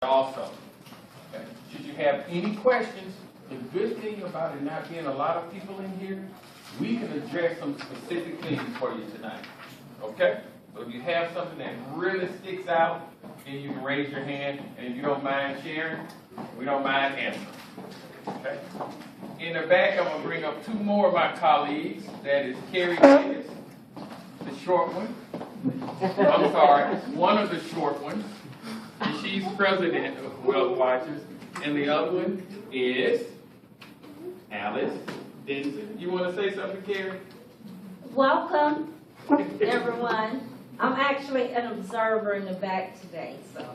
also. Okay. Should you have any questions, the good thing about it not being a lot of people in here, we can address some specific things for you tonight. Okay? So if you have something that really sticks out, then you can raise your hand, and if you don't mind sharing, we don't mind answering. Okay? In the back, I'm going to bring up two more of my colleagues. That is Carrie Davis, the short one. I'm sorry, one of the short ones. And she's president of Wealth Watchers. And the other one is Alice Denson. You want to say something, Carrie? Welcome, everyone. I'm actually an observer in the back today, so.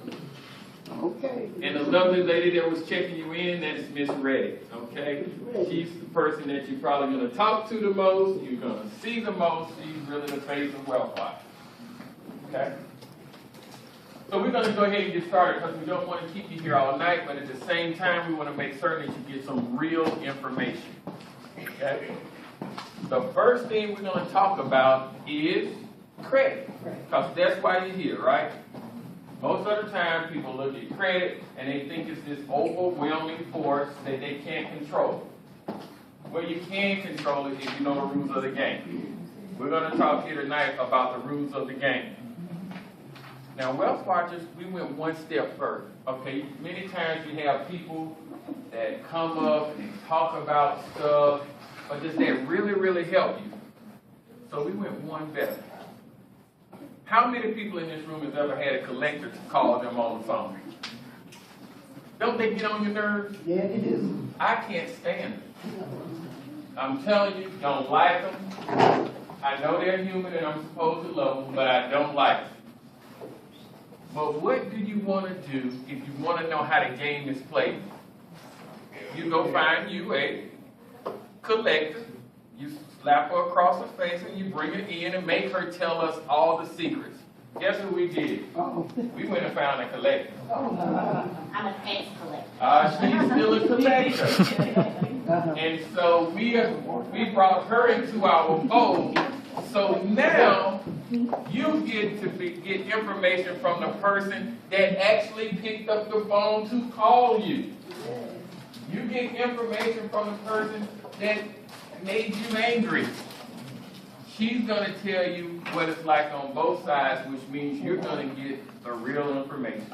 Okay. And the lovely lady that was checking you in, that is Miss Reddy, okay? She's the person that you're probably going to talk to the most, you're going to see the most. She's really the face of Wealth Watchers, okay? So we're going to go ahead and get started because we don't want to keep you here all night, but at the same time, we want to make certain that you get some real information, okay? The first thing we're going to talk about is credit, because that's why you're here, right? Most of the time, people look at credit and they think it's this overwhelming force that they can't control. Well, you can control it if you know the rules of the game. We're going to talk here tonight about the rules of the game. Now, Wealth Watchers, we went one step further. Okay, many times you have people that come up and talk about stuff, but does that really, really help you? So we went one better. How many people in this room has ever had a collector to call them on the phone? Don't they get on your nerves? Yeah, it is. I can't stand it. I'm telling you, don't like them. I know they're human and I'm supposed to love them, but I don't like them. But what do you want to do if you want to know how the game is played? You go find you a collector. You slap her across her face and you bring her in and make her tell us all the secrets. Guess what we did? Uh-oh. We went and found a collector. Oh, I'm an ex-collector. She's still a collector. And so we brought her into our fold. So now you get to get information from the person that actually picked up the phone to call you. You get information from the person that made you angry. She's going to tell you what it's like on both sides, which means you're going to get the real information.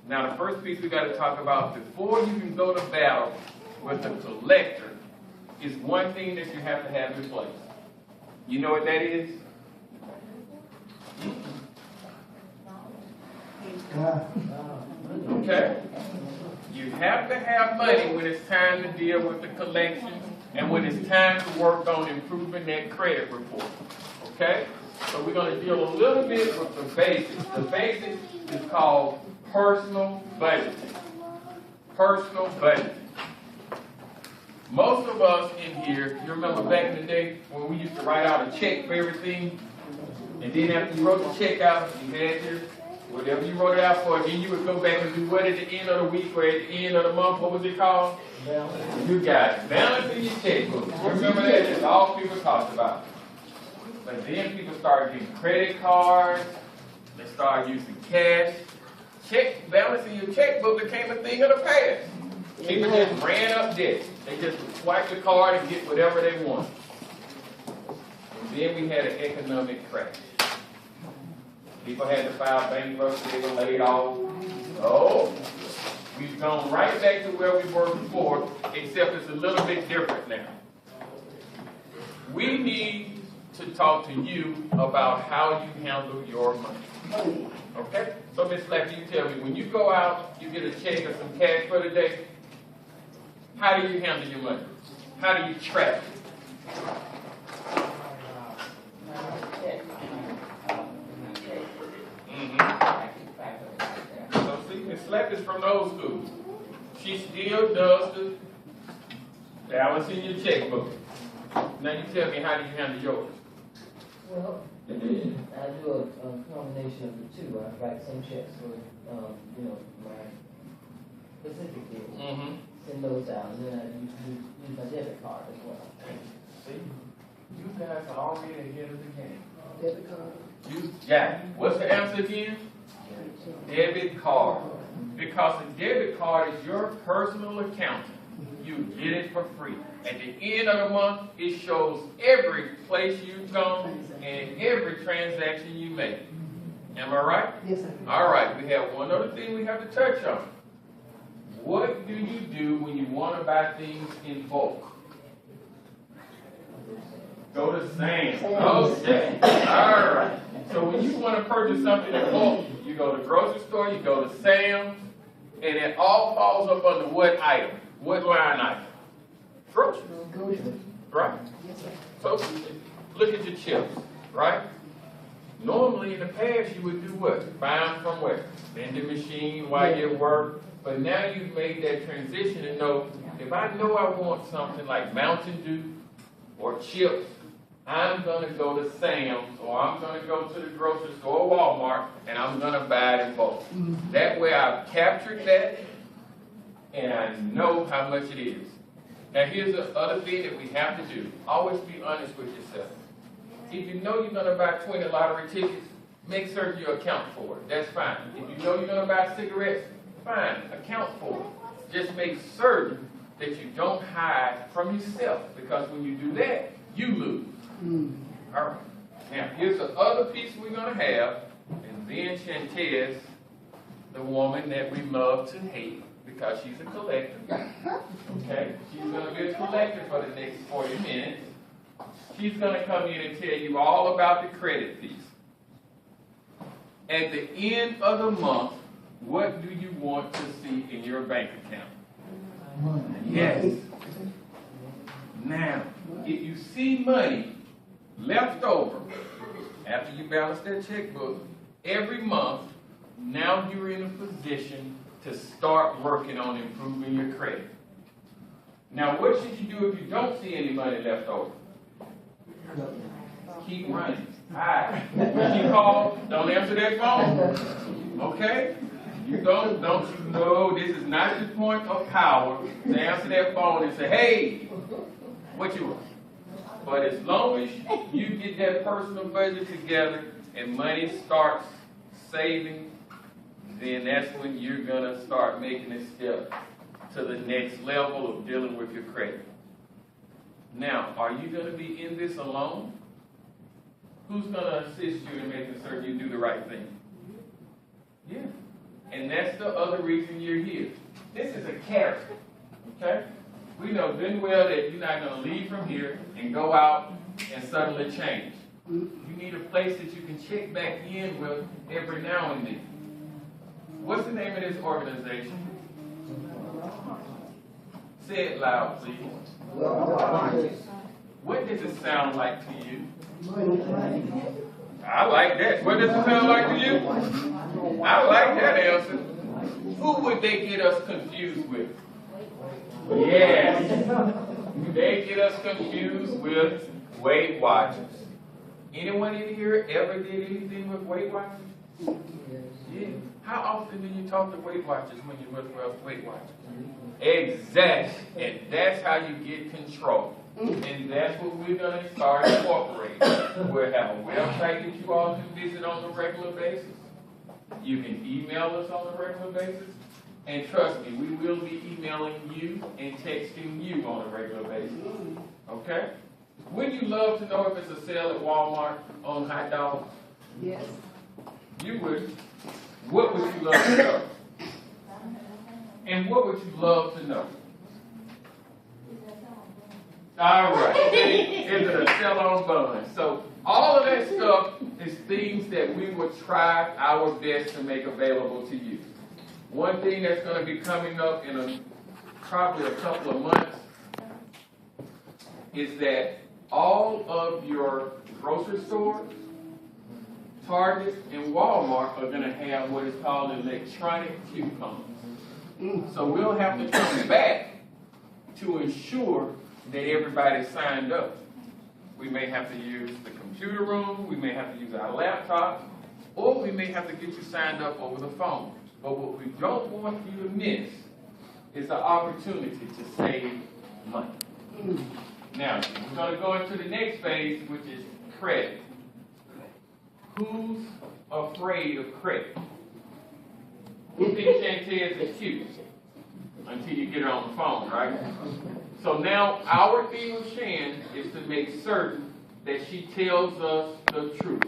Now, the first piece we got to talk about before you can go to battle with the collector is one thing that you have to have in place. You know what that is? Okay? You have to have money when it's time to deal with the collections and when it's time to work on improving that credit report. Okay? So we're going to deal a little bit with the basics. The basics is called personal budgeting. Personal budgeting. Most of us in here, you remember back in the day when we used to write out a check for everything? And then after you wrote the check out, you had your whatever you wrote it out for, then you would go back and do what at the end of the week or at the end of the month, what was it called? Balance. You got it. Balance in your checkbook. You remember that? That's all people talked about. But then people started getting credit cards. They started using cash. Balance in your checkbook became a thing of the past. People just ran up debt. They just would swipe the card and get whatever they want. And then we had an economic crash. People had to file bankruptcy, they were laid off. Oh, we've gone right back to where we were before, except it's a little bit different now. We need to talk to you about how you handle your money. Okay? So, Ms. Slacker, you tell me, when you go out, you get a check or some cash for the day, how do you handle your money? How do you track it? So see, Ms. Slack is from the old school. She still does the balance in your checkbook. Now you tell me, how do you handle yours? Well, I do a combination of the two. I write some checks for, my specific bills. Send those out, and then I use my debit card as well. See, you guys are already ahead of the game. Debit card? You got it. What's the answer again? Debit card. because a debit card is your personal accountant. You get it for free. At the end of the month, it shows every place you've gone and every transaction you made. Am I right? Yes, sir. All right, we have one other thing we have to touch on. What do you do when you want to buy things in bulk? Go to Sam's. Okay. All right. So when you want to purchase something in bulk, you go to the grocery store, you go to Sam's, and it all falls up under what item? What line item? Groceries. Right? Yes, sir. So look at your chips, right? Normally in the past you would do what? Buy them from where? Vending machine while you work. But now you've made that transition and know, if I know I want something like Mountain Dew or chips, I'm going to go to Sam's or I'm going to go to the grocery store or Walmart and I'm going to buy it in bulk. That way I've captured that and I know how much it is. Now here's the other thing that we have to do. Always be honest with yourself. If you know you're going to buy 20 lottery tickets, make certain you account for it. That's fine. If you know you're going to buy cigarettes, fine, account for it. Just make certain that you don't hide from yourself, because when you do that, you lose. All right. Now, here's the other piece we're going to have, and then Shantez, the woman that we love to hate because she's a collector. Okay? She's going to be a collector for the next 40 minutes. She's going to come in and tell you all about the credit piece. At the end of the month, what do you want to see in your bank account? Yes. Now, if you see money left over after you balance that checkbook every month, now you're in a position to start working on improving your credit. Now, what should you do if you don't see any money left over? Keep running. Hi. When you call, don't answer that phone. Okay? You don't you know this is not the point of power to answer that phone and say, hey, what you want? But as long as you get that personal budget together and money starts saving, then that's when you're going to start making a step to the next level of dealing with your credit. Now, are you going to be in this alone? Who's going to assist you in making certain you do the right thing? Yeah. And that's the other reason you're here. This is a character, okay? We know good and well that you're not going to leave from here and go out and suddenly change. You need a place that you can check back in with every now and then. What's the name of this organization? Say it loud, please. What does it sound like to you? I like that. What does it sound like to you? I like that answer. Who would they get us confused with? Yes. They get us confused with Weight Watchers. Anyone in here ever did anything with Weight Watchers? Yeah. How often do you talk to Weight Watchers when you're with Weight Watchers? Exactly. And that's how you get control. And that's what we're going to start incorporating. We'll have a website that you all can visit on a regular basis. You can email us on a regular basis. And trust me, we will be emailing you and texting you on a regular basis. Okay? Wouldn't you love to know if it's a sale at Walmart on hot dogs? Yes. You would. What would you love to know? And what would you love to know? All right. Is it a sell-on bun? So all of that stuff is things that we will try our best to make available to you. One thing that's going to be coming up in probably a couple of months is that all of your grocery stores, Target, and Walmart are going to have what is called electronic coupons. So we'll have to come back to ensure that everybody's signed up. We may have to use the computer room, we may have to use our laptop, or we may have to get you signed up over the phone. But what we don't want you to miss is the opportunity to save money. Now, we're going to go into the next phase, which is credit. Who's afraid of credit? who thinks Shantez is cute? Until you get her on the phone, right? So now our thing with Shan is to make certain that she tells us the truth.